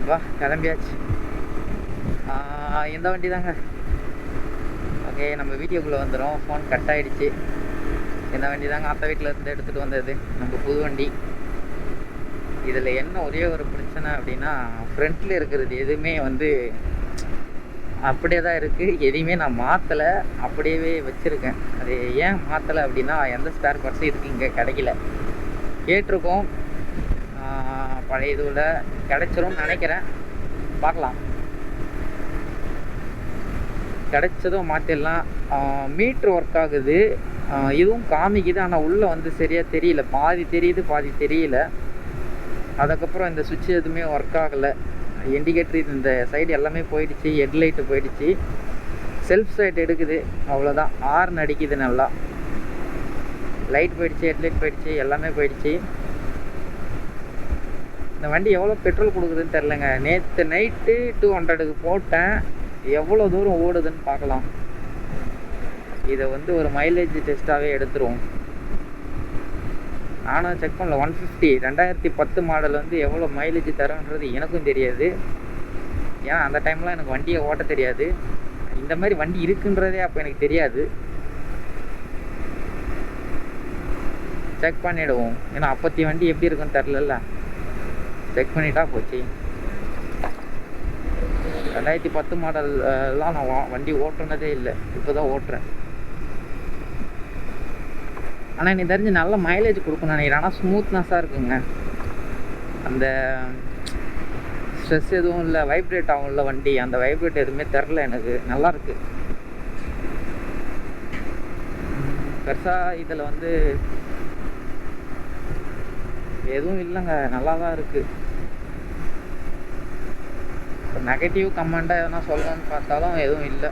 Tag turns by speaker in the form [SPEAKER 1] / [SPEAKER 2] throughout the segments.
[SPEAKER 1] வா கிளம்பியாச்சு. இந்த வண்டி தாங்க. ஓகே, நம்ம வீடியோக்குள்ளே வந்துடும். ஃபோன் கட் ஆகிடுச்சு. இந்த வண்டி தாங்க அத்தை வீட்டில் இருந்து எடுத்துகிட்டு வந்தது, நம்ம புது வண்டி. இதில் என்ன ஒரே ஒரு பிரச்சனை அப்படின்னா, ஃப்ரண்ட்டில் இருக்கிறது எதுவுமே வந்து அப்படியே தான் இருக்குது. எதையுமே நான் மாற்றலை, அப்படியே வச்சுருக்கேன். அது ஏன் மாற்றலை அப்படின்னா, எந்த ஸ்பேர் பார்ட்ஸும் இதுக்கு இங்கே கிடைக்கல. கேட்டிருக்கோம், பழைய இதுவில் கிடைச்சிரும்னு நினைக்கிறேன். பார்க்கலாம், கிடைச்சதும் மாற்றிடலாம். மீட்ரு ஒர்க் ஆகுது, இதுவும் காமிக்குது. ஆனால் உள்ளே வந்து சரியாக தெரியல, பாதி தெரியுது பாதி தெரியல. அதுக்கப்புறம் இந்த சுவிட்ச் எதுவுமே ஒர்க் ஆகலை. இண்டிகேட்டர் இந்த சைடு எல்லாமே போயிடுச்சு, ஹெட்லைட்டு போயிடுச்சு, செல்ஃப் சைட் எடுக்குது, அவ்வளோதான். ஹார்ன் அடிக்குது நல்லா. லைட் போயிடுச்சு, ஹெட்லைட் போயிடுச்சு, எல்லாமே போயிடுச்சு. இந்த வண்டி எவ்வளோ பெட்ரோல் கொடுக்குதுன்னு தெரிலங்க. நேற்று நைட்டு 200க்கு போட்டேன். எவ்வளோ தூரம் ஓடுதுன்னு பார்க்கலாம். இதை வந்து ஒரு மைலேஜ் டெஸ்ட்டாகவே எடுத்துருவோம். நானும் செக் பண்ணல. 150 2010 மாடல் வந்து எவ்வளோ மைலேஜ் தரும்ன்றது எனக்கும் தெரியாது. ஏன்னா அந்த டைம்லாம் எனக்கு வண்டியை ஓட்ட தெரியாது. இந்த மாதிரி வண்டி இருக்குன்றதே அப்போ எனக்கு தெரியாது. செக் பண்ணிவிடுவோம். ஏன்னா அப்போத்தி வண்டி எப்படி இருக்குன்னு தெரிலல்ல. செக் பண்ணிட்டா போச்சு. 2010 மாடல்லாம் நான் வண்டி ஓட்டுனதே இல்லை, இப்போ தான் ஓட்டுறேன். ஆனால் எனக்கு தெரிஞ்சு நல்ல மைலேஜ் கொடுக்கணும்னு நினைக்கிறேன். ஆனால் ஸ்மூத்னஸாக இருக்குங்க. அந்த ஸ்ட்ரெஸ் எதுவும் இல்லை, வைப்ரேட் ஆகும்ல வண்டி, அந்த வைப்ரேட் எதுவுமே தெரில எனக்கு. நல்லாயிருக்கு. பெருசாக இதில் வந்து எதுவும் இல்லைங்க, நல்லா தான் இருக்குது. நெகட்டிவ் கமெண்டாக எதனா சொல்லணும்னு பார்த்தாலும் எதுவும் இல்லை.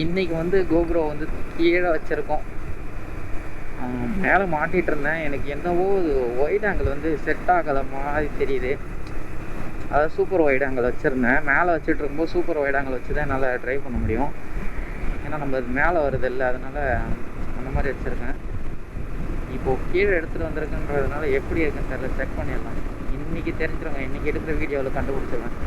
[SPEAKER 1] இன்னைக்கு வந்து கோப்ரோ வந்து கீழே வச்சுருக்கோம். மேலே மாட்டிகிட்டு இருந்தேன். எனக்கு என்னவோ ஒயிட் ஆங்கிள் வந்து செட் ஆகலை மாதிரி தெரியுது. அதாவது சூப்பர் ஒயிட் ஆங்கிள் வச்சுருந்தேன். மேலே வச்சுட்டு இருக்கும்போது சூப்பர் ஒயிட் ஆங்கிள் வச்சு தான் என்னால் ட்ரைவ் பண்ண முடியும். ஏன்னா நம்ம அது மேலே வருது இல்லை, அதனால் அந்த மாதிரி வச்சுருக்கேன். இப்போது கீழே எடுத்துகிட்டு வந்திருக்குன்றதுனால எப்படி இருக்குன்னு தெரியல. செக் பண்ணிடலாம். இன்றைக்கி தெரிஞ்சிருங்க. இன்றைக்கி எடுக்கிற வீடியோவில் கண்டுபிடிச்சிருவேன்.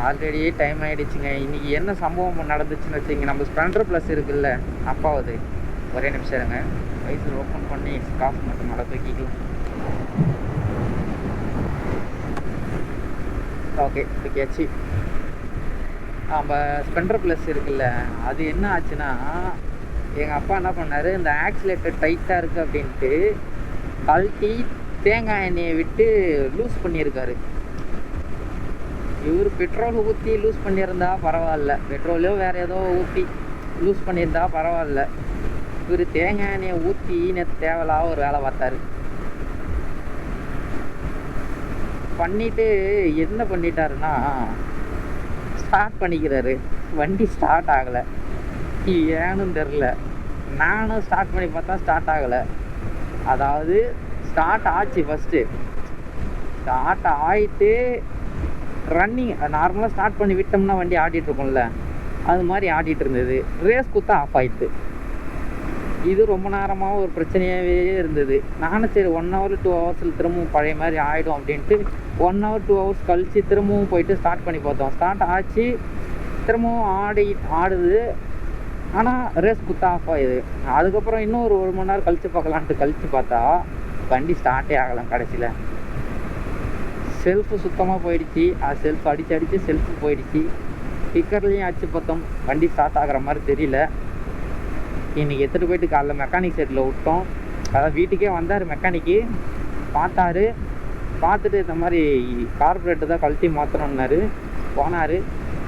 [SPEAKER 1] Already time ஆகிடுச்சுங்க. இன்றைக்கி என்ன சம்பவம் நடந்துச்சுன்னு வச்சுங்க. நம்ம ஸ்ப்ளெண்டர் ப்ளஸ் இருக்குல்ல, அப்பாவது ஒரே நிமிஷம் இருங்க. வயசில் ஓப்பன் பண்ணி ஸ்காஃப் மட்டும் மேலே தூக்கிக்கலாம். ஓகே, தூக்கியாச்சு. நம்ம ஸ்ப்ளெண்டர் ப்ளஸ் இருக்குல்ல, அது என்ன ஆச்சுன்னா, எங்கள் அப்பா என்ன பண்ணார், இந்த ஆக்சிலேட்டர் டைட்டாக இருக்குது அப்படின்ட்டு கழட்டி தேங்காய் எண்ணெயை விட்டு லூஸ் பண்ணியிருக்காரு. இவர் பெட்ரோல் ஊற்றி லூஸ் பண்ணியிருந்தா பரவாயில்ல, பெட்ரோலோ வேறு ஏதோ ஊற்றி லூஸ் பண்ணியிருந்தா பரவாயில்ல. இவர் தேங்காய் எண்ணெயை ஊற்றி தேவையில்லாத ஒரு வேலை பார்த்தாரு. பண்ணிவிட்டு என்ன பண்ணிட்டாருன்னா, ஸ்டார்ட் பண்ணிக்கிறாரு. வண்டி ஸ்டார்ட் ஆகலை, ஏன்னு தெரில. நானும் ஸ்டார்ட் பண்ணி பார்த்தா ஸ்டார்ட் ஆகலை. அதாவது ஸ்டார்ட் ஆச்சு, ஃபஸ்ட்டு ஸ்டார்ட் ஆகிட்டு ரன்னிங் நார்மலாக ஸ்டார்ட் பண்ணி விட்டோம்னா வண்டி ஆடிட்டுருக்கோம்ல, அது மாதிரி ஆடிட்டு இருந்தது. ரேஸ் குத்தா ஆஃப் ஆகிடுது. இது ரொம்ப நேரமாக ஒரு பிரச்சனையாகவே இருந்தது. நானும் சரி 1 hour 2 hours திரும்பவும் பழைய மாதிரி ஆகிடும் அப்படின்ட்டு 1 hour 2 hours கழித்து திரும்பவும் போயிட்டு ஸ்டார்ட் பண்ணி பார்த்தோம். ஸ்டார்ட் ஆச்சு, திரும்பவும் ஆடுது. ஆனால் ரேஸ் குத்தா ஆஃப் ஆகுது. அதுக்கப்புறம் இன்னும் ஒரு 1 மணி நேரம் கழித்து பார்க்கலான்ட்டு கழித்து பார்த்தா வண்டி ஸ்டார்ட்டே ஆகலாம். கடைசியில் செல்ஃபு சுத்தமாக போயிடுச்சு. செல்ஃப் அடித்து செல்ஃபு போயிடுச்சு. ஸ்டிக்கர்லேயும் அடிச்சு பார்த்தோம், வண்டி ஸ்டார்ட் ஆகிற மாதிரி தெரியல. இன்றைக்கி எடுத்துகிட்டு போயிட்டு காலைல மெக்கானிக் செட்டில் விட்டோம். அதாவது வீட்டுக்கே வந்தார் மெக்கானிக்கு, பார்த்தாரு. பார்த்துட்டு இந்த மாதிரி கார்பரேட்டர் தான் கழட்டி மாற்றணுன்னாரு. போனார்,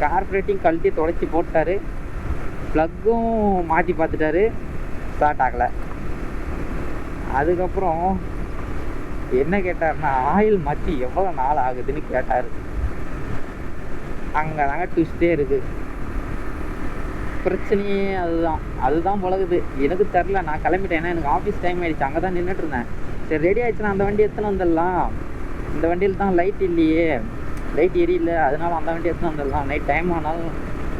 [SPEAKER 1] கார்பரேட்டையும் கழட்டி துடைச்சி போட்டார். ப்ளக்கும் மாற்றி பார்த்துட்டாரு, ஸ்டார்ட் ஆகலை. அதுக்கப்புறம் என்ன கேட்டார்னா, ஆயில் மாற்றி எவ்வளோ நாள் ஆகுதுன்னு கேட்டார். அங்கே தாங்க ட்விஸ்டே இருக்குது. பிரச்சனையே அதுதான் பழகுது. எனக்கு தெரில, நான் கிளம்பிட்டேன். ஏன்னா எனக்கு ஆஃபீஸ் டைம் ஆகிடுச்சு. அங்கே தான் நின்றுட்டு இருந்தேன். சரி ரெடி ஆகிடுச்சுன்னா அந்த வண்டி எடுத்துன்னு வந்துடலாம். இந்த வண்டியில் தான் லைட் இல்லையே, லைட் எரியல, அதனால அந்த வண்டி எடுத்து வந்துடலாம், நைட் டைம் ஆனாலும்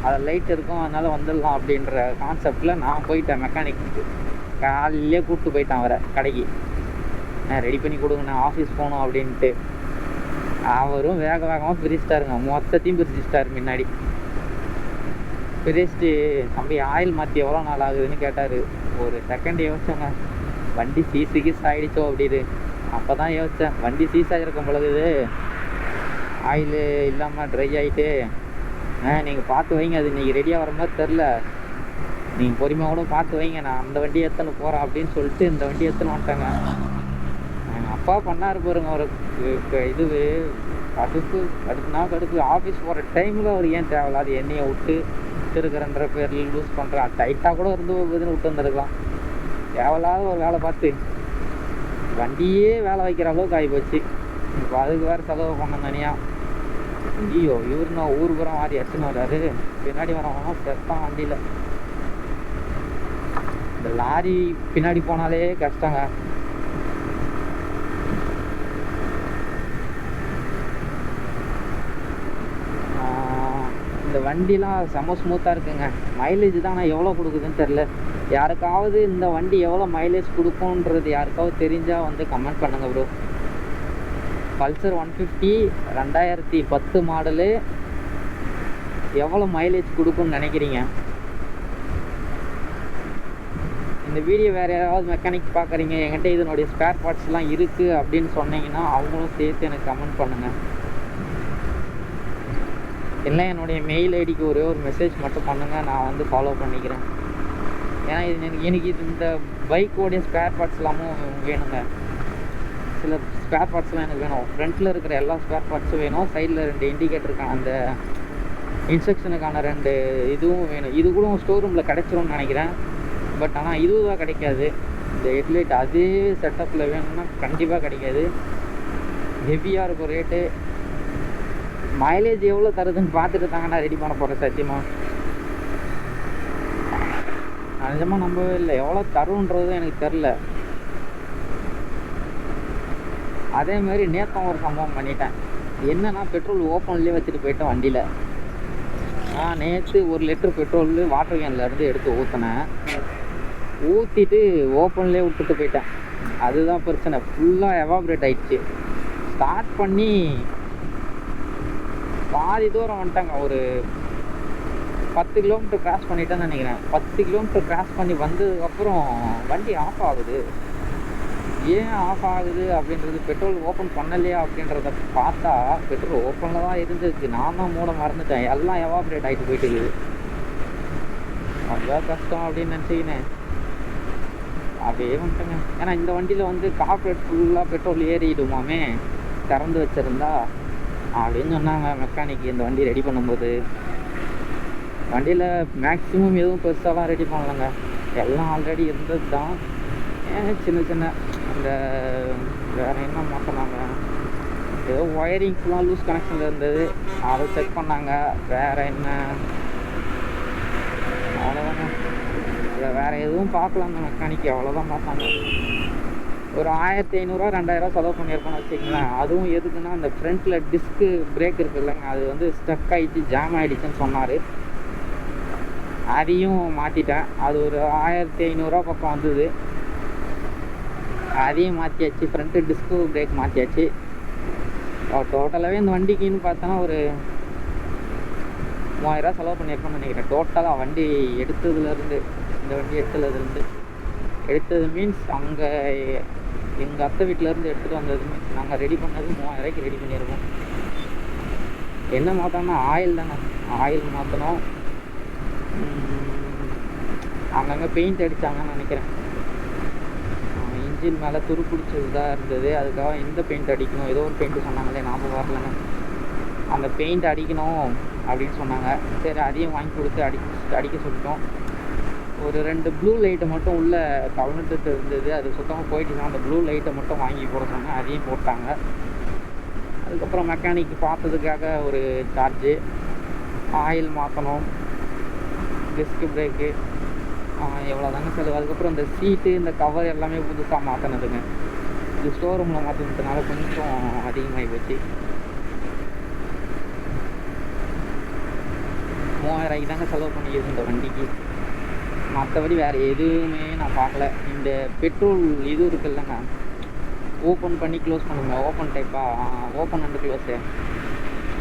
[SPEAKER 1] அதில் லைட் இருக்கும் அதனால் வந்துடலாம் அப்படின்ற கான்செப்டில் நான் போயிட்டேன் மெக்கானிக்கு. காலையிலே கூப்பிட்டு போயிட்டேன் அவரை கடைக்கு, ரெடி பண்ணி கொடுங்க நான் ஆஃபீஸ் போகணும் அப்படின்ட்டு. அவரும் வேக வேகமாக பிரிச்சிட்டாருங்க, மொத்தத்தையும் பிரிச்சிட்டாரு. முன்னாடி பிரிச்சுட்டு தம்பி ஆயில் மாற்றி எவ்வளோ நாள் ஆகுதுன்னு கேட்டார். ஒரு செகண்ட் யோசிச்சோங்க, வண்டி சீஸுக்கு ஆகிடுச்சோ அப்படின்னு. அப்போ தான் யோசித்தேன், வண்டி சீஸ் ஆகிருக்கும் பொழுது ஆயில் இல்லாமல் ட்ரை ஆகிட்டு, நீங்கள் பார்த்து வைங்க, அது இன்றைக்கி ரெடியாக வர மாதிரி தெரில, நீங்கள் பொறுமையாக கூட பார்த்து வைங்க, நான் அந்த வண்டி எடுத்துன்னு போகிறேன் அப்படின்னு சொல்லிட்டு இந்த வண்டி எடுத்துன்னு வந்துட்டேங்க. எங்கள் அப்பா பண்ணார் பாருங்க ஒரு இது கடுப்பு கடுப்பு. ஆஃபீஸ் போகிற டைமில் அவர் ஏன் தேவையில்லாது எண்ணெயை விட்டு இருக்கிறன்ற பேரில் லூஸ் பண்ணுறான். டைட்டாக கூட இருந்து போகுதுன்னு விட்டு வந்துருக்கலாம். தேவையில்லாத ஒரு வேலை பார்த்து வண்டியே வேலை வைக்கிற அளவுக்கு ஆகி போச்சு. இப்போ அதுக்கு வேறு செலவு பண்ண தனியாக. ஐயோ இவர் நான் ஊருபுறம் மாறி அடிச்சுன்னு வர்றாரு, பின்னாடி வரவனா செத்தான் வண்டியில். இந்த லாரி பின்னாடி போனாலே கஷ்டங்க. இந்த வண்டிலாம் செம்ம ஸ்மூத்தாக இருக்குங்க. மைலேஜ் தான் ஆனால் எவ்வளோ கொடுக்குதுன்னு தெரில. யாருக்காவது இந்த வண்டி எவ்வளோ மைலேஜ் கொடுக்குன்றது யாருக்காவது தெரிஞ்சால் வந்து கமெண்ட் பண்ணுங்கள் ப்ரோ. பல்சர் 150 2010 மாடலு எவ்வளோ மைலேஜ் கொடுக்குன்னு நினைக்கிறீங்க? இந்த வீடியோ வேறு யாராவது மெக்கானிக் பார்க்குறீங்க, என்கிட்ட இதனுடைய ஸ்பேர் பார்ட்ஸ்லாம் இருக்குது அப்படின்னு சொன்னீங்கன்னா அவங்களும் சேர்த்து எனக்கு கமெண்ட் பண்ணுங்கள். இல்லை என்னுடைய மெயில் ஐடிக்கு ஒரே ஒரு மெசேஜ் மட்டும் பண்ணுங்கள், நான் வந்து ஃபாலோ பண்ணிக்கிறேன். ஏன்னா எனக்கு இந்த பைக்கோடைய ஸ்பேர் பார்ட்ஸ் எல்லாமும் வேணுங்க. சில ஸ்பேர் பார்ட்ஸ்லாம் எனக்கு வேணும். ஃப்ரண்ட்டில் இருக்கிற எல்லா ஸ்பேர் பார்ட்ஸும் வேணும், சைடில் 2 இண்டிகேட்டருக்கான அந்த இன்ஸ்ட்ரக்ஷனுக்கான 2 இதுவும் வேணும். இது கூட ஸ்டோர் ரூமில் கிடைச்சிரும்னு நினைக்கிறேன். பட் ஆனால் இதுவும் தான் கிடைக்காது. இந்த ஹெட்லைட் அதே செட்டப்பில் வேணும்னா கண்டிப்பாக கிடைக்காது, ஹெவியாக இருக்கும் ரேட்டு. மைலேஜ் எவ்வளோ தருதுன்னு பார்த்துட்டு தாங்க நான் ரெடி பண்ண போகிறேன். சத்தியமாக நிஜமாக நம்பவே இல்லை, எவ்வளோ தருன்றது எனக்கு தெரில. அதேமாதிரி நேற்று ஒரு சம்பவம் பண்ணிட்டேன். என்னன்னா பெட்ரோல் ஓப்பன்லேயே வச்சுட்டு போயிட்டேன் வண்டியில். நேற்று 1 லிட்டர் பெட்ரோல் வாட்டர் கேன்லேருந்து எடுத்து ஊற்றினேன். ஊற்றிட்டு ஓப்பன்லேயே விட்டுட்டு போயிட்டேன். அதுதான் பிரச்சனை, ஃபுல்லாக எவாப்ரேட் ஆகிடுச்சு. ஸ்டார்ட் பண்ணி பாதி தூரம் வந்துட்டாங்க, ஒரு 10 கிலோமீட்டர் கிராஸ் பண்ணிட்டேன்னு நினைக்கிறேன். 10 கிலோமீட்டர் கிராஸ் பண்ணி வந்ததுக்கப்புறம் வண்டி ஆஃப் ஆகுது. ஏன் ஆஃப் ஆகுது அப்படின்றது, பெட்ரோல் ஓப்பன் பண்ணலையா அப்படின்றத பார்த்தா பெட்ரோல் ஓப்பனில் தான் இருந்துச்சு. நான் தான் மூட மறந்துட்டேன், எல்லாம் எவாப்ரேட் ஆகிட்டு போயிட்டு இருக்குது. அதுதான் கஷ்டம் அப்படின்னு நினச்சிக்கினேன் அப்படியே வந்துட்டேங்க. ஏன்னா இந்த வண்டியில் வந்து கார்பரேட் ஃபுல்லாக பெட்ரோல் ஏறிடுமாமே திறந்து வச்சுருந்தா அப்படின்னு சொன்னாங்க மெக்கானிக் இந்த வண்டி ரெடி பண்ணும்போது. வண்டியில் மேக்ஸிமம் எதுவும் பெருசாலாம் ரெடி பண்ணலைங்க, எல்லாம் ஆல்ரெடி இருந்தது தான். சின்ன சின்ன இந்த வேறு என்ன மாற்றினாங்க, ஏதோ ஒயரிங்ஸ்லாம் லூஸ் கனெக்ஷனில் இருந்தது, அதை செக் பண்ணாங்க. வேறு என்ன, அவ்வளோதாங்க. இதை வேறு எதுவும் பார்க்கலாம் அந்த மெக்கானிக்கு, அவ்வளோதான் பார்த்தாங்க. ஒரு 1500 2000 செலவு பண்ணியிருக்கோன்னு வச்சுக்கங்களேன். அதுவும் எதுக்குன்னா அந்த ஃப்ரண்ட்டில் டிஸ்க்கு பிரேக் இருக்குது இல்லைங்க, அது வந்து ஸ்டக் ஆகிடுச்சு, ஜாம் ஆகிடுச்சுன்னு சொன்னார். அதையும் மாற்றிட்டேன். அது ஒரு 1500 பக்கம் வந்தது, அதையும் மாற்றியாச்சு. ஃப்ரண்ட்டு டிஸ்க்கு பிரேக் மாற்றியாச்சு. டோட்டலாகவே இந்த வண்டிக்குன்னு பார்த்தோன்னா ஒரு 3000 செலவு பண்ணியிருக்கோன்னு நினைக்கிறேன். டோட்டலாக வண்டி எடுத்ததுலேருந்து, இந்த வண்டி எடுத்தது மீன்ஸ் அங்கே எங்கள் அத்தை வீட்டிலேருந்து எடுத்துகிட்டு வந்தது மீன்ஸ் நாங்கள் ரெடி பண்ணது 3000 ரெடி பண்ணியிருக்கோம். என்ன மாற்றோம்னா ஆயில் தானே, ஆயில் மாற்றணும். அங்கங்கே பெயிண்ட் அடித்தாங்கன்னு நினைக்கிறேன். இன்ஜின் மேலே துரு பிடிச்சதாக இருந்தது, அதுக்காக எந்த பெயிண்ட் அடிக்கணும், ஏதோ ஒரு பெயிண்ட்டு சொன்னாங்களே, ஞாபகம் வரலங்க. அந்த பெயிண்ட் அடிக்கணும் அப்படின்னு சொன்னாங்க. சரி அதையும் வாங்கி கொடுத்து அடிக்க சொல்லிட்டோம். ஒரு 2 ப்ளூ லைட்டை மட்டும் உள்ளே கவர்ந்துட்டு இருந்தது, அது சுத்தமாக போயிட்டுனா அந்த ப்ளூ லைட்டை மட்டும் வாங்கி போட சொன்னேன், அதையும் போட்டாங்க. அதுக்கப்புறம் மெக்கானிக் பார்த்ததுக்காக ஒரு சார்ஜு, ஆயில் மாற்றணும், டிஸ்க்கு பிரேக்கு, எவ்வளோ தாங்க செலவு. அதுக்கப்புறம் இந்த சீட்டு, இந்த கவர் எல்லாமே புதுசாக மாற்றினதுங்க. இது ஷோரூமில் மாற்றினதுனால கொஞ்சம் அதிகமாகி போச்சு. 3000 தாங்க செலவு பண்ணிக்கிது இந்த வண்டிக்கு. மற்றபடி வேறு எதுவுமே நான் பார்க்கல. இந்த பெட்ரோல் இது இருக்குல்லங்க, ஓப்பன் பண்ணி க்ளோஸ் பண்ணுங்க, ஓப்பன் டைப்பாக ஓப்பன் அண்டு க்ளோஸு,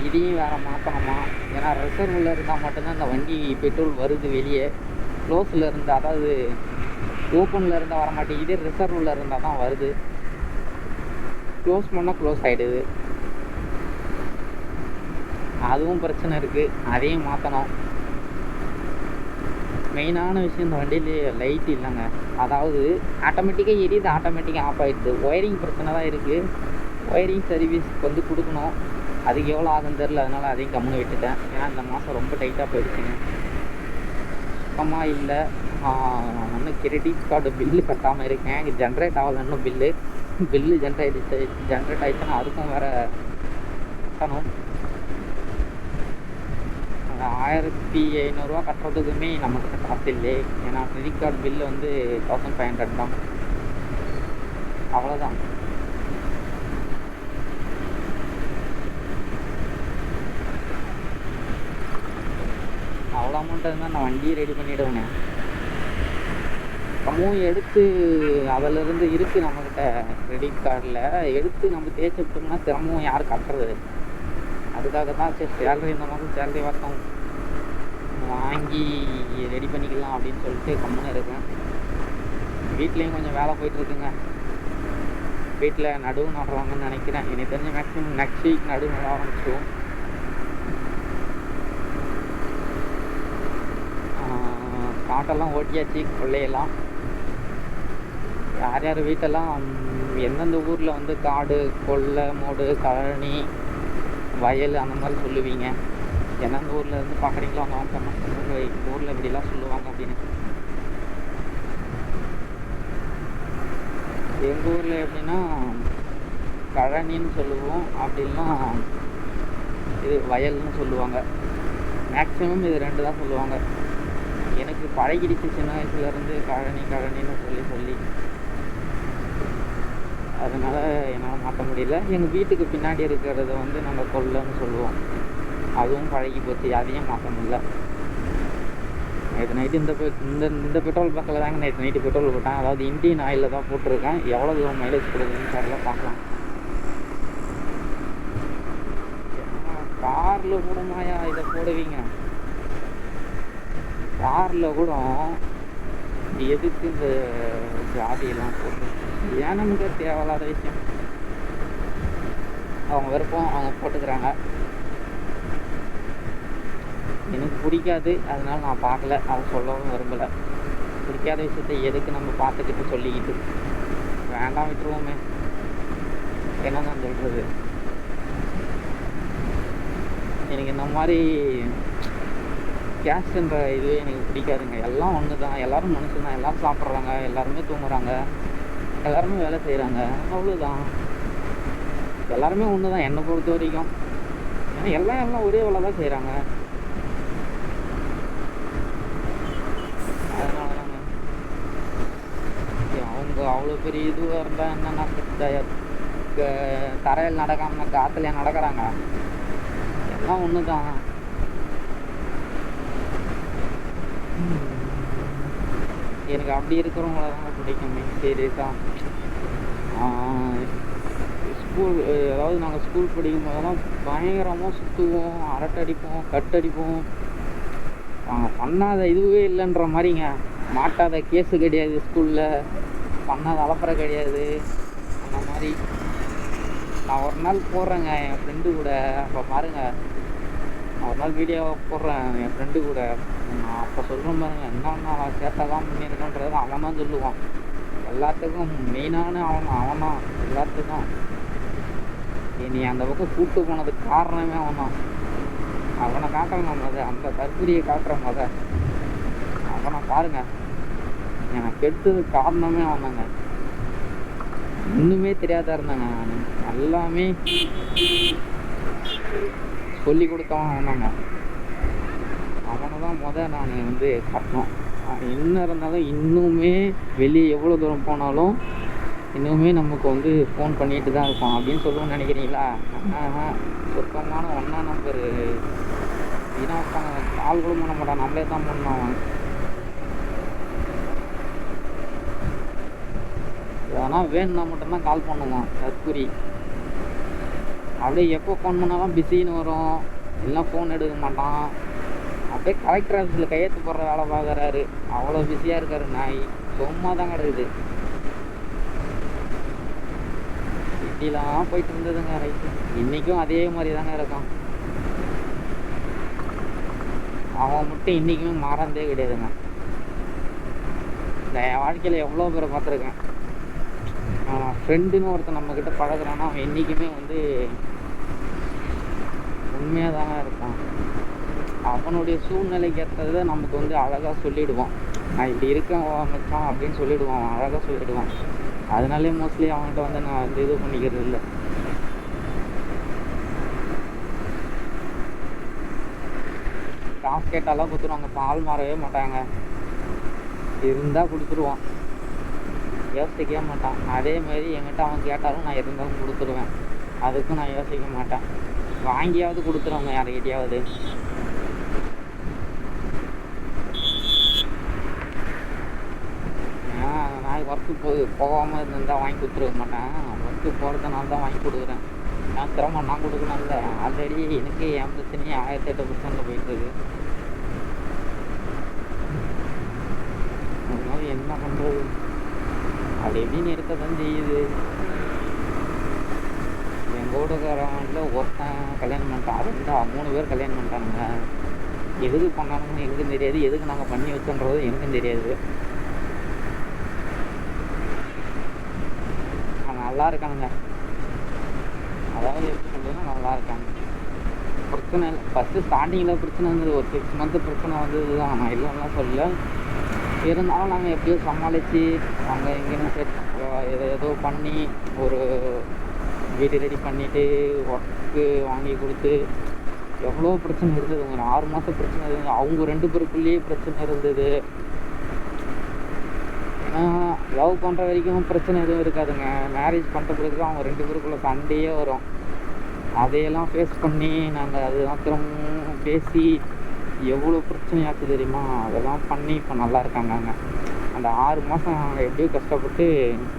[SPEAKER 1] இதையும் வேறு மாற்றணுமா. ஏன்னா ரிசர்வில் இருந்தால் மட்டும்தான் இந்த வண்டி பெட்ரோல் வருது வெளியே. க்ளோஸில் இருந்தால், அதாவது ஓப்பனில் இருந்தால் வர மாட்டேங்குது, ரிசர்வில் இருந்தால் தான் வருது. க்ளோஸ் பண்ணால் க்ளோஸ் ஆகிடுது. அதுவும் பிரச்சனை இருக்குது, அதையும் மாற்றணும். மெயினான விஷயம் இந்த வண்டியிலே லைட் இல்லைங்க. அதாவது ஆட்டோமேட்டிக்காக எரியுது, ஆட்டோமேட்டிக்காக ஆஃப் ஆகிடுது. ஒயரிங் பிரச்சனை தான் இருக்குது. ஒயரிங் சர்வீஸ்க்கு வந்து கொடுக்கணும். அதுக்கு எவ்வளோ ஆகுன்னு தெரில, அதனால் அதையும் கம்முன்னு விட்டுட்டேன். ஏன்னா இந்த மாதம் ரொம்ப டைட்டாக போயிடுச்சுங்க, சுத்தமாக இல்லை. இன்னும் கிரெடிட் கார்டு பில்லு கட்டாமல் இருக்கேன். ஜென்ரேட் ஆகலை இன்னும் பில்லு ஜென்ரேட் ஆகிடுச்சுன்னா அதுக்கும் வேறு கட்டணும். 1500 கட்டுறதுக்குமே நம்மக்கிட்ட காசு இல்லை. ஏன்னா கிரெடிட் கார்டு பில்லு வந்து 1500 தான், அவ்வளோதான். அவ்வளோ அமௌண்ட் இருந்தால் நான் வண்டியை ரெடி பண்ணிவிடுவேங்க. அப்புறமும் எடுத்து அதிலிருந்து இருக்குது நம்மக்கிட்ட கிரெடிட் கார்டில், எடுத்து நம்ம தேய்ச்சி விட்டோம்னா தினமும் யார் கட்டுறது? அதுக்காக தான் சரி சேலரி இந்த மாதம் சேலரி வரட்டும், வாங்கி ரெடி பண்ணிக்கலாம் அப்படின்னு சொல்லிட்டு கம்முன்னு இருக்கேன். வீட்லேயும் கொஞ்சம் வேலை போயிட்டுருக்குங்க. வீட்டில் நடுவு நடுறாங்கன்னு நினைக்கிறேன். எனக்கு தெரிஞ்ச மேக்ஸிமம் நெக்ஸ்ட் வீக் நடுவு நட ஆரம்பிச்சிடுவோம். காட்டெல்லாம் ஓட்டியாச்சு, கொள்ளையெல்லாம். யார் யார் வீட்டெல்லாம் எந்தெந்த ஊரில் வந்து காடு, கொல்லை, மூடு, கழனி, வயல் அந்த மாதிரி சொல்லுவீங்க, எந்தெந்த ஊரில் இருந்து பார்க்குறீங்களோ அவங்க சொன்னாங்க எங்கள் ஊரில் இப்படிலாம் சொல்லுவாங்க அப்படின்னு. எங்கள் ஊரில் எப்படின்னா கழனின்னு சொல்லுவோம், அப்படின்னா இது வயல்னு சொல்லுவாங்க. மேக்ஸிமம் இது 2 தான் சொல்லுவாங்க. எனக்கு பழகிடுச்சு சின்ன வயசுலேருந்து கழனின்னு சொல்லி, அதனால் என்னால் மாற்ற முடியல. எங்கள் வீட்டுக்கு பின்னாடி இருக்கிறத வந்து நாங்கள் கொல்லைன்னு சொல்லுவோம், அதுவும் பழகி போச்சு, அதையும் மாற்ற முடியல. நேற்று நைட்டு இந்த பெட்ரோல் பங்கில் தாங்க நேற்று நைட்டு பெட்ரோல் போட்டேன். அதாவது இண்டியன் ஆயிலில் தான் போட்டிருக்கேன். எவ்வளோ தூரம் மைலேஜ் கொடுக்குதுன்னு தெரியல, பார்க்கலாம். காரில் கூட மாயா இதை போடுவீங்க, காரில் கூட எதுக்கு இந்த ஜாதியெல்லாம் போட்டு, ஏன் நமக்கு தேவையில்லாத விஷயம். அவங்க விருப்பம், அவங்க போட்டுக்கிறாங்க. எனக்கு பிடிக்காது, அதனால நான் பார்க்கல, அதை சொல்லவும் விரும்பலை. பிடிக்காத விஷயத்தை எதுக்கு நம்ம பார்த்துக்கிட்டு சொல்லிக்கிட்டு, வேண்டாம் விட்டுருவோமே. என்ன நான் சொல்கிறது, எனக்கு இந்த மாதிரி கேஸ்ட்ன்ற இதுவே எனக்கு பிடிக்காதுங்க. எல்லாம் ஒன்று தான், எல்லோரும் மனுஷன் தான், எல்லோரும் சாப்பிட்றாங்க, எல்லாருமே தூங்குறாங்க, எல்லாருமே வேலை செய்கிறாங்க, அவ்வளோதான். எல்லாருமே ஒன்று தான் என்னை பொறுத்த வரைக்கும். ஏன்னா எல்லாம் ஒரே வேலை தான் செய்கிறாங்க. அதனால தாங்க அவங்க அவ்வளோ பெரிய இதுவாக இருந்தால் என்னென்னா தரையில் நடக்காமல் காற்றுல நடக்கிறாங்க, எல்லாம் ஒன்று தான். எனக்கு அப்படி இருக்கிறவங்கள தாங்க பிடிக்குமே சீரியஸாக. ஸ்கூல், அதாவது நாங்கள் ஸ்கூல் படிக்கும் போதெல்லாம் பயங்கரமாக சுற்றுவோம், அரட்டை அடிப்போம், கட்டடிப்போம். நாங்கள் பண்ணாத இதுவே இல்லைன்ற மாதிரிங்க. மாட்டாத கேஸு கிடையாது ஸ்கூலில், பண்ணாத அலப்பறை கிடையாது. அந்த மாதிரி நான் ஒரு நாள் போடுறேங்க என் ஃப்ரெண்டு கூட, அப்போ பாருங்கள், நான் ஒரு நாள் வீடியோ போடுறேன் என் ஃப்ரெண்டு கூட. நான் அப்போ சொல்கிறேன் பாருங்கள், என்னன்னா அவன் சேட்டைலாம் பண்ணியிருக்கன்றது அவன் தான் சொல்லுவான். எல்லாத்துக்கும் மெயினான அவன் தான் எல்லாத்துக்கும். நீ அந்த பக்கம் கூப்பிட்டு போனதுக்கு காரணமே அவன் தான். அவனை காட்டுறேன் அந்த தற்கொலையை காட்டுறேன் அவனை பாருங்க, எனக்கு கெட்டதுக்கு காரணமே அவன் தாங்க. இன்னுமே தெரியாதா இருந்தாங்க, நான் எல்லாமே சொல்லி கொடுத்தவன் அவன் தாங்க. அவனை தான் நான் வந்து காட்டணும். என்ன இருந்தாலும் இன்னுமே வெளியே எவ்வளோ தூரம் போனாலும் இன்னுமே நமக்கு வந்து ஃபோன் பண்ணிட்டு தான் இருப்பான் அப்படின்னு சொல்லுவோம்னு நினைக்கிறீங்களா? சுத்தமான ஒன்றா நம்பர் வீணாக இருப்பாங்க. கால் கூட பண்ண மாட்டான், நம்மளே தான் பண்ணோம். அவன் ஆனால் வேணும்னா மட்டும்தான் கால் பண்ணுவான் தற்கூரி. அப்படியே எப்போ ஃபோன் பண்ணாலும் பிஸின்னு வரும், இல்லைனா ஃபோன் எடுக்க மாட்டான். அப்படியே கலெக்டர் ஆஃபீஸில் கையெழுத்து போடுற வேலை பார்க்குறாரு, அவ்வளோ பிஸியாக இருக்காரு. நாய் சும்மா தான் கிடக்குது. சிட்டிலாம் போயிட்டு இருந்ததுங்க ரைட்டு. இன்றைக்கும் அதே மாதிரி தாங்க இருக்கான். அவன் மட்டும் இன்றைக்குமே மாறந்தே கிடையாதுங்க. இந்த என் வாழ்க்கையில் எவ்வளோ பேரை பார்த்துருக்கேன். ஃப்ரெண்டுன்னு ஒருத்தன் நம்மக்கிட்ட பழகுறான்னா அவன் என்றைக்குமே வந்து உண்மையாக தாங்க இருப்பான். அவனுடைய சூழ்நிலைக்கு ஏற்றதை நமக்கு வந்து அழகாக சொல்லிவிடுவான். நான் இப்படி இருக்கேன் மச்சான் அப்படின்னு சொல்லிவிடுவான், அவன் அழகாக சொல்லிவிடுவான். அதனாலே மோஸ்ட்லி அவன்கிட்ட வந்து நான் வந்து இது பண்ணிக்கிறது இல்லை. காசு கேட்டாலாம் கொடுத்துருவாங்க, பால் மாறவே மாட்டாங்க. இருந்தால் கொடுத்துருவான், யோசிக்கவே மாட்டான். அதேமாரி என்கிட்ட அவன் கேட்டாலும் நான் இருந்தாலும் கொடுத்துருவேன், அதுக்கும் நான் யோசிக்க மாட்டேன். வாங்கியாவது கொடுத்துருவாங்க யாருக்கிட்டையாவது. நான் ஒர்க்கு போகாமல் இருந்தால் வாங்கி கொடுத்துருக்க மாட்டேன். ஒர்க்கு போகிறதுனால தான் வாங்கி கொடுக்குறேன். நான் சிரமம் நான் கொடுக்கணும்ல. ஆல்ரெடி எனக்கு என் பிரச்சனையே 1008% போயிட்டுருக்கு. அதனால என்ன பண்ணுறது, அப்படி எப்படின்னு இருக்க தான் செய்யுது. எங்கள் வீட்டுக்காரவன்ல ஒருத்தன் கல்யாணம் பண்ணிட்டான், அது வந்து 3 பேர் கல்யாணம் பண்ணிட்டானுங்க. எதுக்கு பண்ணானுங்கன்னு எனக்கும் தெரியாது, எதுக்கு நாங்கள் பண்ணி வச்சோன்றது எனக்கும் தெரியாது. நல்லா இருக்கானுங்க, அதாவது எப்படி சொல்றதுன்னா நல்லா இருக்காங்க. பிரச்சனை இல்லை. ஃபஸ்ட்டு ஸ்டார்டிங்கில் பிரச்சனை இருந்தது, ஒரு 6 மந்த்து பிரச்சனை வந்தது தான், நான் இல்லைன்னா சொல்லல. இருந்தாலும் நாங்கள் எப்படியோ சமாளித்து அங்கே எங்கேயும் ஏதோ பண்ணி ஒரு வீடு ரெடி பண்ணிவிட்டு ஒர்க்கு வாங்கி கொடுத்து எவ்வளோ பிரச்சனை இருந்தது. ஒரு 6 மாதம் பிரச்சனை இருந்தது. அவங்க 2 பேருக்குள்ளேயே பிரச்சனை இருந்தது. லவ் பண்ணுற வரைக்கும் பிரச்சனை எதுவும் இருக்காதுங்க. மேரேஜ் பண்ணுற பிறகு அவங்க 2 பேருக்குள்ளே சண்டையே வரும். அதையெல்லாம் ஃபேஸ் பண்ணி நாங்கள் அதெல்லாம் திரும்ப பேசி எவ்வளோ பிரச்சனையாச்சு தெரியுமா, அதெல்லாம் பண்ணி இப்போ நல்லா இருக்காங்க. அந்த 6 மாதம் நாங்கள் எப்படியோ கஷ்டப்பட்டு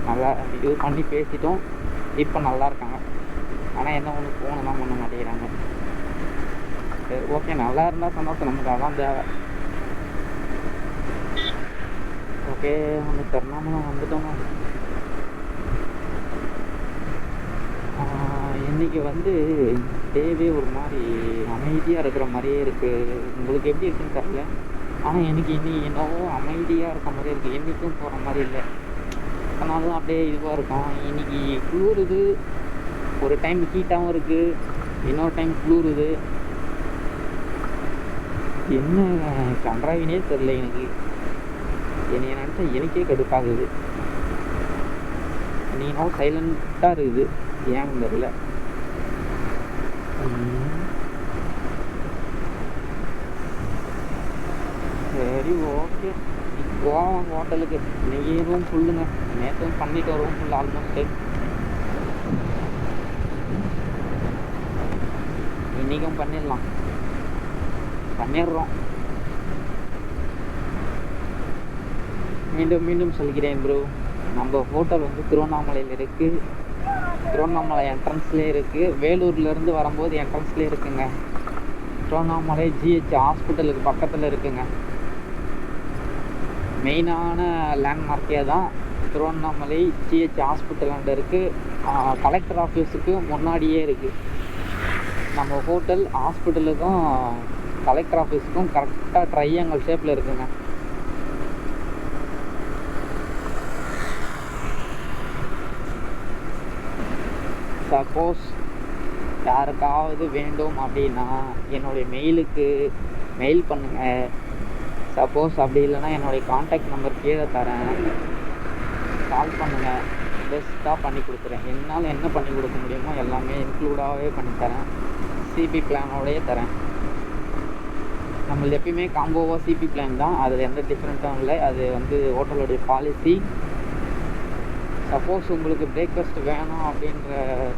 [SPEAKER 1] நல்லா இது பண்ணி பேசிட்டோம், இப்போ நல்லா இருக்காங்க. ஆனால் என்ன ஒன்று ஃபோனு தான் பண்ண மாட்டேங்கிறாங்க. சரி ஓகே, நல்லா இருந்தால் சந்தோஷம், நமக்கு அதான் தேவை. ஓகே, ஒன்று திருவண்ணாமலை வந்துட்டோங்க. இன்றைக்கி வந்து டேவே ஒரு மாதிரி அமைதியாக இருக்கிற மாதிரியே இருக்குது. உங்களுக்கு எப்படி இருக்குன்னு தெரியல, ஆனால் எனக்கு இன்னைக்கு என்னவோ அமைதியாக இருக்க மாதிரி இருக்குது. என்றைக்கும் போகிற மாதிரி இல்லை, அதனால தான் அப்படியே இதுவாக இருக்கும். இன்றைக்கி குளிருது, ஒரு டைம் ஹீட்டாகவும் இருக்குது, இன்னொரு டைம் குளிருது. என்ன கன்றாவினே தெரில எனக்கு. என்னைய நினச்சா எனக்கே கடுப்பாகுது. நீங்களும் சைலண்ட்டாக இருக்குது, ஏன்னு தெரியல. சரி ஓகே, போவோம் ஹோட்டலுக்கு. இன்னைக்கு ரூம் ஃபுல்லுங்க, நேற்றும் பண்ணிட்டு ரூம் ஃபுல் ஆல்மோஸ்ட்டு. இன்றைக்கும் பண்ணிடுறோம். மீண்டும் சொல்கிறேன் ப்ரோ, நம்ம ஹோட்டல் வந்து திருவண்ணாமலையில் இருக்குது. திருவண்ணாமலை என்ட்ரன்ஸ்லேயே இருக்குது. வேலூர்லேருந்து வரும்போது என்ட்ரன்ஸ்லேயே இருக்குங்க. திருவண்ணாமலை GH ஹாஸ்பிட்டலுக்கு பக்கத்தில் இருக்குங்க. மெயினான லேண்ட்மார்க்கே தான் திருவண்ணாமலை GH ஹாஸ்பிட்டல் அங்கே இருக்குது. கலெக்டர் ஆஃபீஸுக்கு முன்னாடியே இருக்குது. நம்ம ஹோட்டல் ஹாஸ்பிட்டலுக்கும் கலெக்டர் ஆஃபீஸுக்கும் கரெக்டாக ட்ரையாங்கிள் ஷேப்பில் இருக்குங்க. சப்போஸ் யாருக்காவது வேண்டும் அப்படின்னா என்னுடைய மெயிலுக்கு மெயில் பண்ணுங்கள். சப்போஸ் அப்படி இல்லைன்னா என்னுடைய காண்டாக்ட் நம்பர் கீழே தரேன், கால் பண்ணுங்கள். பெஸ்ட்டாக பண்ணி கொடுக்குறேன். என்னால் என்ன பண்ணி கொடுக்க முடியுமோ எல்லாமே இன்க்ளூடாகவே பண்ணித்தரேன். சிபி பிளானோடையே தரேன். நம்மளது எப்பயுமே காம்போவாக சிபி பிளான் தான், அதில் எந்த டிஃப்ரெண்ட்டும் இல்லை. அது வந்து ஹோட்டலோடைய பாலிசி. சப்போஸ் உங்களுக்கு பிரேக்ஃபாஸ்ட் வேணும் அப்படின்ற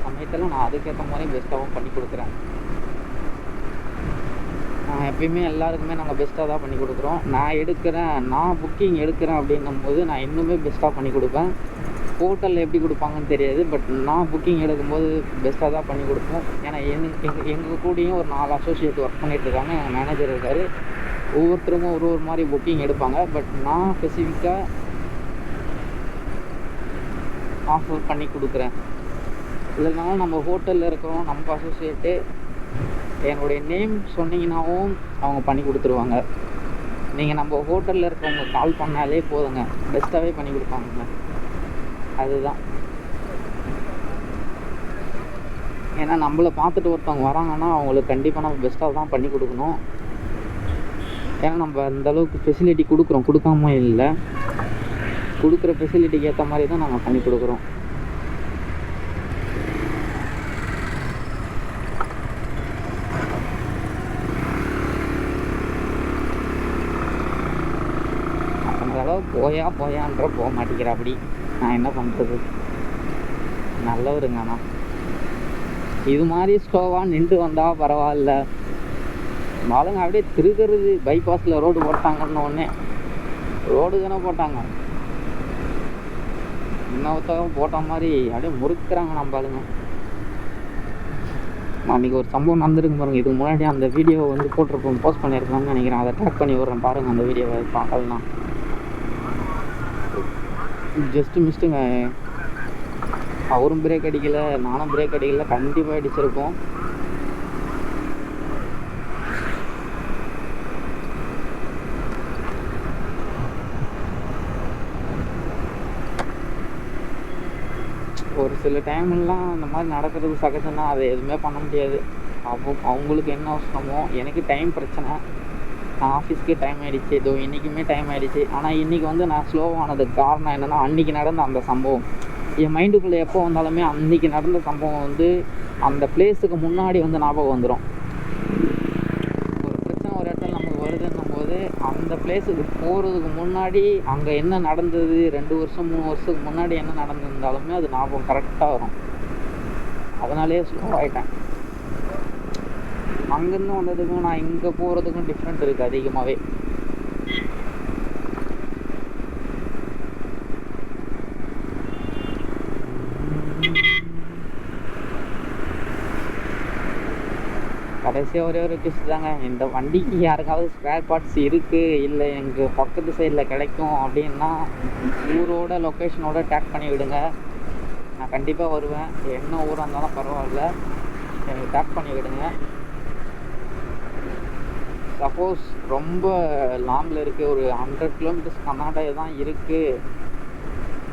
[SPEAKER 1] சமயத்தில் நான் அதுக்கேற்ற மாதிரி பெஸ்ட்டாகவும் பண்ணி கொடுக்குறேன். எப்பயுமே எல்லாருக்குமே நாங்கள் பெஸ்ட்டாக தான் பண்ணி கொடுக்குறோம். நான் புக்கிங் எடுக்கிறேன் அப்படின்னும்போது நான் இன்னுமே பெஸ்ட்டாக பண்ணி கொடுப்பேன். ஹோட்டலில் எப்படி கொடுப்பாங்கன்னு தெரியாது, பட் நான் புக்கிங் எடுக்கும்போது பெஸ்ட்டாக தான் பண்ணி கொடுப்போம். ஏன்னா எங்கள் கூடயும் ஒரு 4 அசோசியேட் ஒர்க் பண்ணிகிட்ருக்காங்க. எங்கள் மேனேஜர் இருக்கார். ஒவ்வொருத்தருக்கும் ஒரு மாதிரி புக்கிங் எடுப்பாங்க. பட் நான் ஸ்பெசிஃபிக்காக ஆஃபர் பண்ணி கொடுக்குறேன். இல்லைனாலும் நம்ம ஹோட்டலில் இருக்கிறோம், நம்ம அசோசியேட்டு என்னுடைய நேம் சொன்னீங்கன்னாவும் அவங்க பண்ணி கொடுத்துருவாங்க. நீங்கள் நம்ம ஹோட்டலில் இருக்கவங்க கால் பண்ணாலே போதுங்க, பெஸ்ட்டாகவே பண்ணி கொடுப்பாங்க. அதுதான். ஏன்னா நம்மளை பார்த்துட்டு ஒருத்தவங்க வராங்கன்னா அவங்களுக்கு கண்டிப்பாக நம்ம பெஸ்ட்டாக தான் பண்ணி கொடுக்கணும். ஏன்னா நம்ம அந்தளவுக்கு ஃபெசிலிட்டி கொடுக்காம இல்லை, கொடுக்குற ஃபெசிலிட்டிக்கு ஏற்ற மாதிரி தான் நாங்கள் பண்ணி கொடுக்குறோம். போயான்ற போக மாட்டேங்கிற. அப்படி நான் என்ன பண்ணுறது? நல்லவருங்க. ஆனால் இது மாதிரி ஸ்லோவாக நின்று வந்தால் பரவாயில்ல. ஆளுங்க அப்படியே திருக்கிறது. பைபாஸில் ரோடு போட்டாங்கன்னு ஒன்றே ரோடு தானே போட்டாங்க, இன்னொருத்தவங்க போட்ட மாதிரி அப்படியே முறுக்குறாங்க நம்ம ஆளுங்க. அன்றைக்கி ஒரு சம்பவம் நடந்துருக்கு பாருங்கள். இதுக்கு முன்னாடி அந்த வீடியோவை வந்து போஸ்ட் பண்ணியிருக்கலாம்னு நினைக்கிறேன். அதை டேக் பண்ணி விட்றேன் பாருங்கள். அந்த வீடியோவை பார்க்கலாம். ஜஸ்ட்டு மிஸ்ட்டுங்க. அவரும் பிரேக் அடிக்கலை, நானும் பிரேக் அடிக்கலை. கண்டிப்பாக அடிச்சிருக்கோம். ஒரு சில டைம்லாம் இந்த மாதிரி நடக்கிறது சகஜம்னா அதை எதுவுமே பண்ண முடியாது. அவங்களுக்கு என்ன அவசரமோ, எனக்கு டைம் பிரச்சனை. நான் ஆஃபீஸ்க்கே டைம் ஆகிடுச்சு, இதோ இன்றைக்குமே டைம் ஆகிடுச்சு. ஆனால் இன்றைக்கி வந்து நான் ஸ்லோவானதுக்கு காரணம் என்னென்னா, அன்றைக்கி நடந்த அந்த சம்பவம் என் மைண்டுக்குள்ளே எப்போ வந்தாலுமே அன்றைக்கி நடந்த சம்பவம் வந்து அந்த பிளேஸுக்கு முன்னாடி வந்து ஞாபகம் வந்துடும். ஒரு பிரச்சனை ஒரு இடத்துல நமக்கு வருதுன்னும் போது அந்த பிளேஸுக்கு போகிறதுக்கு முன்னாடி அங்கே என்ன நடந்தது, 2 வருஷம் 3 வருஷத்துக்கு முன்னாடி என்ன நடந்திருந்தாலுமே அது ஞாபகம் கரெக்டாக வரும். அதனாலே ஸ்லோ ஆகிட்டேன். அங்கேருந்து வந்ததுக்கும் நான் இங்கே போகிறதுக்கும் டிஃப்ரெண்ட் இருக்குது அதிகமாகவே. கடைசியாக ஒரே ஒரு ரிக்வெஸ்ட் தாங்க. இந்த வண்டிக்கு யாருக்காவது ஸ்பேர் பார்ட்ஸ் இருக்குது, இல்லை எங்கள் பக்கத்து சைடில் கிடைக்கும் அப்படின்னா ஊரோட லொக்கேஷனோட டேக் பண்ணி விடுங்க. நான் கண்டிப்பாக வருவேன். என்ன ஊராக இருந்தாலும் பரவாயில்ல, எனக்கு டேக் பண்ணி விடுங்க. சப்போஸ் ரொம்ப லாங்கில் இருக்குது, ஒரு 100 கிலோமீட்டர்ஸ் கர்நாடகா தான் இருக்குது,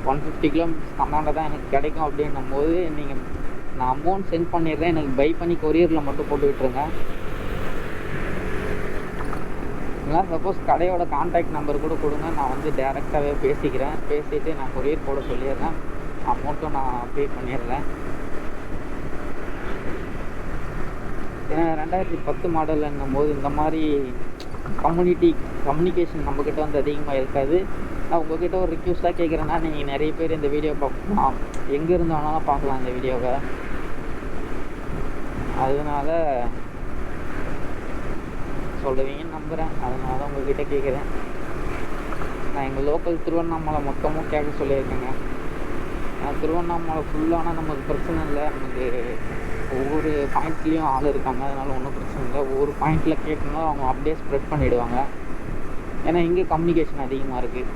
[SPEAKER 1] 150 கிலோமீட்டர்ஸ் கர்நாடகா தான் எனக்கு கிடைக்கும் அப்படின்னும் போது நான் அமௌண்ட் சென்ட் பண்ணிடுறேன். எனக்கு பை பண்ணி கொரியரில் மட்டும் போட்டு விட்டுருங்க. இல்லைனா சப்போஸ் கடையோட கான்டாக்ட் நம்பர் கூட கொடுங்க, நான் வந்து டேரெக்டாகவே பேசிவிட்டு நான் கொரியர் போட சொல்லிடுறேன். அமௌண்ட்டும் நான் பே பண்ணிடுறேன். ஏன்னா 2010 மாடல்ன்னும் போது இந்த மாதிரி கம்யூனிகேஷன் நம்மக்கிட்ட வந்து அதிகமாக இருக்காது. நான் உங்கள்கிட்ட ஒரு ரிக்வெஸ்ட்டாக கேட்குறேன்னா, நீங்கள் நிறைய பேர் இந்த வீடியோ பார்க்கலாம், எங்கே இருந்தாலும் பார்க்கலாம் இந்த வீடியோவை. அதனால சொல்லுவீங்கன்னு நம்புகிறேன். அதனால தான் உங்கள்கிட்ட கேட்குறேன். நான் எங்கள் லோக்கல் திருவண்ணாமலை மொத்தமும் கேட்க சொல்லியிருக்கேங்க. திருவண்ணாமலை ஃபுல்லானால் நமக்கு பிரச்சனை இல்லை. நமக்கு ஒவ்வொரு பாயிண்ட்லேயும் ஆள் இருக்காங்க, அதனால் ஒன்றும் பிரச்சனை இல்லை. ஒவ்வொரு பாயிண்டில் கேட்கணும், அவங்க அப்படியே ஸ்ப்ரெட் பண்ணிவிடுவாங்க. ஏன்னா இங்கே கம்யூனிகேஷன் அதிகமாக இருக்குது.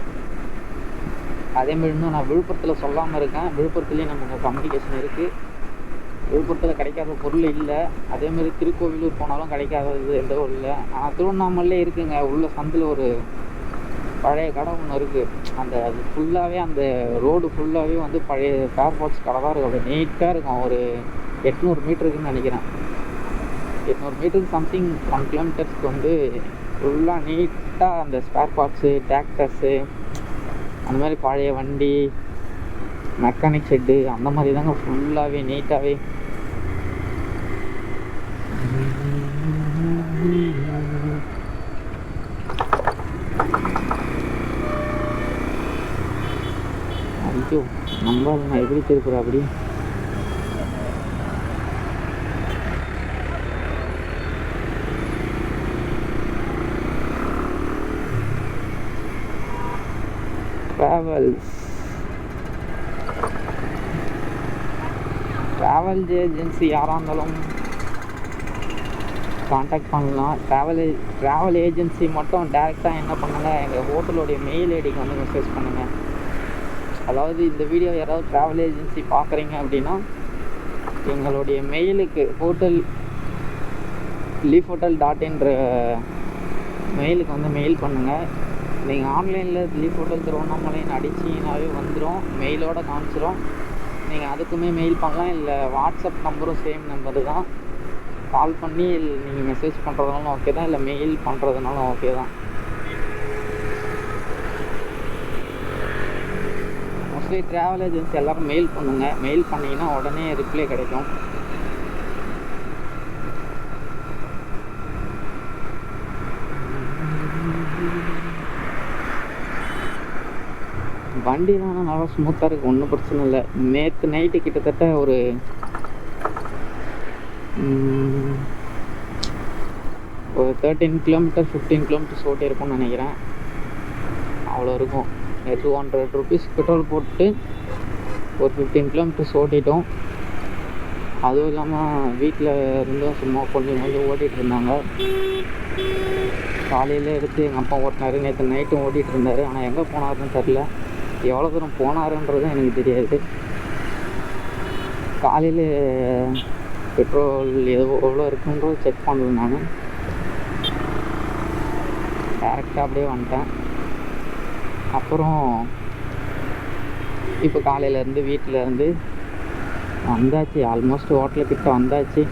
[SPEAKER 1] அதேமாதிரி இன்னும் நான் விழுப்புரத்தில் சொல்லாமல் இருக்கேன். விழுப்புரத்துலேயும் நமக்கு கம்யூனிகேஷன் இருக்குது. விழுப்புரத்தில் கிடைக்காத பொருள் இல்லை. அதேமாதிரி திருக்கோவிலூர் போனாலும் கிடைக்காதது எதுவும் இல்லை. ஆனால் திருவண்ணாமலையே இருக்குங்க. உள்ள சந்தில் ஒரு பழைய கடை ஒன்று இருக்குது. அது ஃபுல்லாகவே அந்த ரோடு ஃபுல்லாகவே வந்து பழைய ஸ்பேர் பார்ட்ஸ் கடை தான் இருக்கும். அப்படியே நீட்டாக இருக்கும். ஒரு 800 மீட்டருக்குன்னு நினைக்கிறேன். 800 மீட்டருக்கு சம்திங் 1 கிலோமீட்டர்ஸ்க்கு வந்து ஃபுல்லாக நீட்டாக அந்த ஸ்பேர் பார்ட்ஸு, டிராக்டர்ஸு, அந்த மாதிரி பழைய வண்டி, மெக்கானிக் ஷெட்டு, அந்த மாதிரி தாங்க ஃபுல்லாகவே நீட்டாகவே. ஐயோ, நம்ம நான் எப்படி திருப்புறேன் அப்படி ட்ராவல் ஏஜென்சி யாராக இருந்தாலும் காண்டாக்ட் பண்ணலாம். ட்ராவல் ஏஜென்சி மட்டும் டேரெக்டாக என்ன பண்ணுங்கள், எங்கள் ஹோட்டலோடைய மெயில் ஐடிக்கு வந்து மெசேஜ் பண்ணுங்கள். அதாவது இந்த வீடியோ யாராவது ட்ராவல் ஏஜென்சி பார்க்குறீங்க அப்படின்னா எங்களுடைய மெயிலுக்கு leafhotel.in மெயிலுக்கு வந்து மெயில் பண்ணுங்கள். நீங்கள் ஆன்லைனில் லீஃப் ஹோட்டல் திருவண்ணாமலைன்னு அடிச்சிங்கனாவே வந்துடும், மெயிலோடு காமிச்சிடும். நீங்கள் அதுக்குமே மெயில் பண்ணலாம், இல்லை வாட்ஸ்அப் நம்பரும் சேம் நம்பரு தான். கால் பண்ணி நீங்கள் மெசேஜ் பண்ணுறதுனாலும் ஓகே தான், இல்லை மெயில் பண்ணுறதுனாலும் ஓகே தான். மோஸ்ட்லி ட்ராவல் ஏஜென்சி எல்லோரும் மெயில் பண்ணுங்கள். மெயில் பண்ணிங்கன்னா உடனே ரிப்ளை கிடைக்கும். வண்டிலாம் நல்லா ஸ்மூத்தாக இருக்குது, ஒன்றும் பிரச்சனை இல்லை. நேற்று நைட்டு கிட்டத்தட்ட ஒரு 13 கிலோமீட்டர் 15 கிலோமீட்டர்ஸ் ஓட்டியிருக்கும்னு நினைக்கிறேன். அவ்வளோ இருக்கும். 200 ருபீஸ் பெட்ரோல் போட்டு ஒரு 15 கிலோமீட்டர்ஸ் ஓட்டிட்டோம். அதுவும் இல்லாமல் வீட்டில் இருந்தும் சும்மா கொஞ்சம் ஓட்டிகிட்டு இருந்தாங்க. காலையில் எடுத்து எங்கள் அப்பா ஓட்டினார், நேற்று நைட்டும் ஓட்டிகிட்டு இருந்தார். ஆனால் எங்கே போனாருன்னு தெரில, எவ்வளோ தூரம் போனாருன்றதும் எனக்கு தெரியாது. காலையில் பெட்ரோல் எவ்வளோ இருக்குன்றது செக் பண்ணல, நான் டேரெக்டாக அப்படியே வந்துட்டேன். அப்புறம் இப்போ காலையிலேருந்து வீட்டிலேருந்து வந்தாச்சு, ஆல்மோஸ்ட் ஹோட்டலுக்கிட்ட வந்தாச்சு.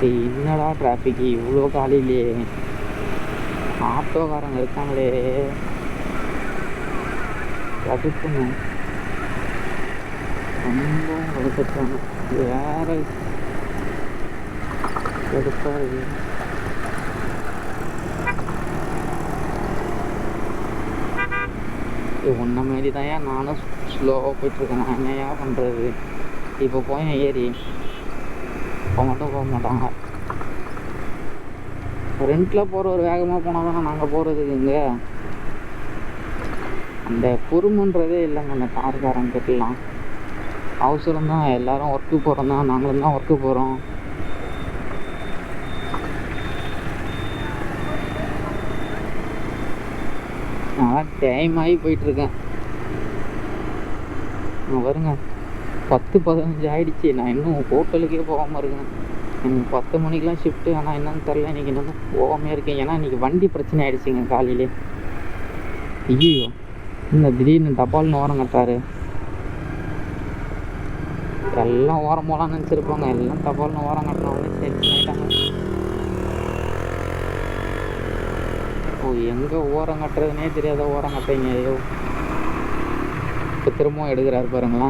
[SPEAKER 1] என்னடா டிராஃபிக்கு இவ்வளோ காலையிலேயே, ஆட்டோக்காரங்க இருக்காங்களே கடுப்புங்க, ரொம்ப கடுப்பாங்க. வேற கடுப்பாக இருக்குது. உன்ன மாரி தான் ஏன் நானும் ஸ்லோவாக போயிட்டுருக்கேன். நான் என்னையா பண்ணுறது? இப்போ போய் ஏறி இப்போ மட்டும் போக மாட்டாங்க. ரெண்டில் போகிற ஒரு வேகமாக போனால் தானே நாங்கள் போகிறதுக்கு. இங்கே அந்த பொறுமைன்றதே இல்லைங்க அந்த கார்காரங்கிட்டலாம். அவசரம்தான், எல்லோரும் ஒர்க்கு போகிறோம் தான், நாங்களும் தான் ஒர்க்கு போகிறோம். நான் டைம் ஆகி போயிட்டுருக்கேன். வருங்க 10-15 ஆகிடுச்சி, நான் இன்னும் ஹோட்டலுக்கே போகாமல் இருக்கேன். எனக்கு 10 மணிக்கெலாம் ஷிஃப்ட்டு, ஆனால் என்னன்னு தெரில, இன்றைக்கி இன்னும் போகாமே இருக்கேன். ஏன்னா இன்றைக்கி வண்டி பிரச்சனை ஆகிடுச்சிங்க காலையிலே. ஐயோ, இந்த திடீர்னு டபால்னு ஓரம் கட்டுறாரு. எல்லாம் ஓரம் போகலான்னு நினச்சிருப்பாங்க, எல்லாம் டபால்னு ஓரம் கட்டுறவங்க டென்ஷன் ஆகிட்டாங்க. ஓ, எங்கே ஓரம் கட்டுறதுனே தெரியாத ஓரம் கட்டுறீங்க. ஐயோ, இப்போ திரும்பவும் எடுக்கிறாரு பாருங்களா.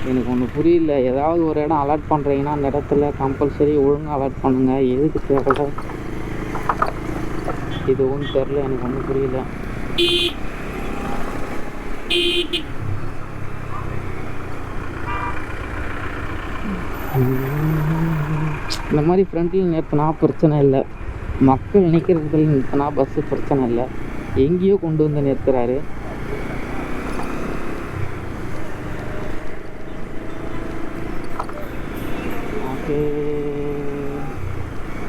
[SPEAKER 1] எனக்கு ஒன்று புரியல, ஏதாவது ஒரு இடம் அலர்ட் பண்ணுறீங்கன்னா அந்த இடத்துல கம்பல்சரி ஒழுங்காக அலர்ட் பண்ணுங்கள். எதுக்கு தேவை இதுவும் தெரில, எனக்கு ஒன்றும் புரியல. இந்த மாதிரி ஃப்ரண்ட்டில் நிறுத்தினா பிரச்சனை இல்லை, மக்கள் நிற்கிறதுல நிறுத்தினா பஸ்ஸு பிரச்சனை இல்லை. எங்கேயோ கொண்டு வந்து நிறுத்துறாரு. ஓகே,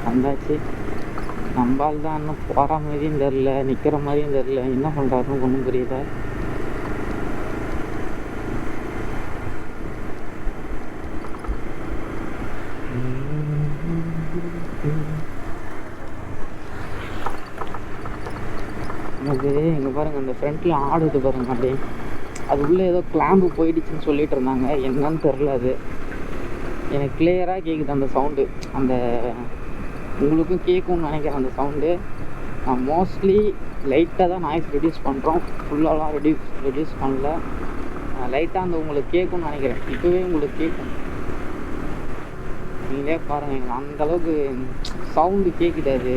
[SPEAKER 1] வந்தாச்சு. நம்பால் தான் இன்னும் போகிற மாதிரியும் தெரில, நிற்கிற மாதிரியும் தெரில, என்ன பண்ணுறாருன்னு ஒன்றும் புரியல. அது இங்கே பாருங்கள், அந்த ஃப்ரண்ட்டில் ஆடுது பாருங்கள் அப்படியே. அது உள்ளே ஏதோ கிளாம்பு போயிடுச்சுன்னு சொல்லிட்டு இருந்தாங்க, என்னன்னு தெரில. அது எனக்கு கிளியராக கேட்குது அந்த சவுண்டு. அந்த உங்களுக்கும் கேட்கும்னு நினைக்கிறேன் அந்த சவுண்டு. நான் மோஸ்ட்லி லைட்டாக தான் நாய்ஸ் ரெடியூஸ் பண்ணுறோம், ஃபுல்லாலாம் ரெடியூஸ் பண்ணல. லைட்டாக அந்த உங்களுக்கு கேட்கும்னு நினைக்கிறேன். இப்போவே உங்களுக்கு கேட்கும், நீங்களே பாருங்கள். எனக்கு அந்தளவுக்கு சவுண்டு கேட்குது. அது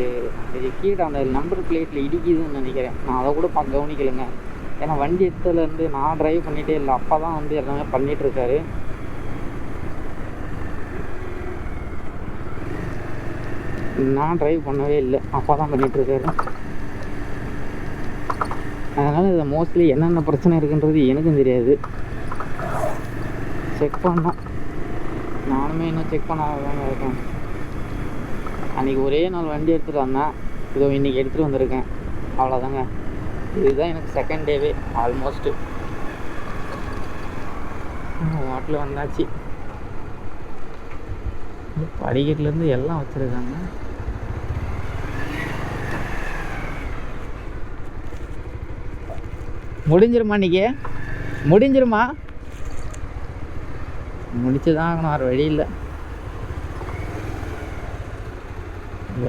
[SPEAKER 1] கீழே அந்த நம்பர் பிளேட்டில் இடிக்குதுன்னு நினைக்கிறேன். நான் அதை கூட கவனிக்கலைங்க. ஏன்னா வண்டி எடுத்ததுலேருந்து நான் ட்ரைவ் பண்ணிகிட்டே இல்லை, அப்பா தான் வந்து எல்லாமே பண்ணிகிட்ருக்காரு. நான் ட்ரைவ் பண்ணவே இல்லை, அப்பா தான் பண்ணிகிட்ருக்காரு. அதனால் இதை மோஸ்ட்லி என்னென்ன பிரச்சனை இருக்குன்றது எனக்கும் தெரியாது. செக் பண்ணோம், நானுமே இன்னும் செக் பண்ணாதாங்க இருக்கேன். அன்றைக்கி ஒரே நாள் வண்டி எடுத்துகிட்டு வந்தேன், இதோ இன்றைக்கி எடுத்துகிட்டு வந்திருக்கேன், அவ்வளோதாங்க. இதுதான் எனக்கு செகண்ட் டேவே ஆல்மோஸ்ட்டு. வாட்டில் வந்தாச்சு. படிக்கட்டுலேருந்து எல்லாம் வச்சுருக்காங்க. முடிஞ்சிருமா இன்றைக்கி? முடிஞ்சிருமா? முடிச்சு தான் ஆகணும், வேறு வழி இல்லை.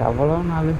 [SPEAKER 1] எவ்வளோ நாள்